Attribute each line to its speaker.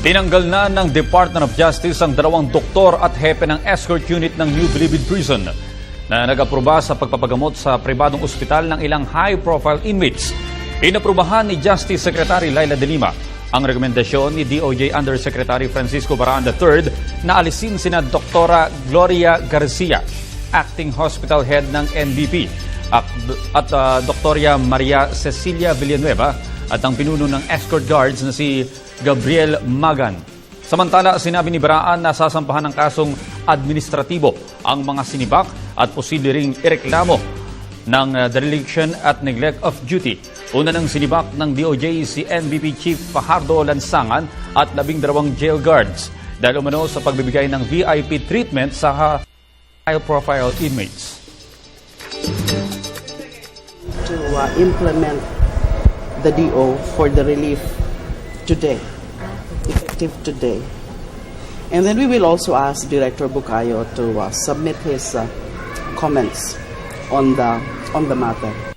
Speaker 1: Tinanggal na ng Department of Justice ang 2 doktor at hepe ng escort unit ng New Bilibid Prison na nag-aproba sa pagpapagamot sa pribadong ospital ng ilang high-profile inmates. Inaprubahan ni Justice Secretary Laila De Lima ang rekomendasyon ni DOJ Undersecretary Francisco Baraan III na alisin sina Dr. Gloria Garcia, Acting Hospital Head ng NBP, at Dr. Maria Cecilia Villanueva at ang pinuno ng escort guards na si Gabriel Magan. Samantala, sinabi ni Baraan na sasampahan ng kasong administratibo ang mga sinibak at posible ring ireklamo ng dereliction at neglect of duty. Una ng sinibak ng DOJ si NBP Chief Fajardo Lansangan at 12 jail guards dahil umano sa pagbibigay ng VIP treatment sa high-profile inmates.
Speaker 2: To implement the DO for the relief today, effective today. And then we will also ask Director Bukayo to submit his comments on the matter.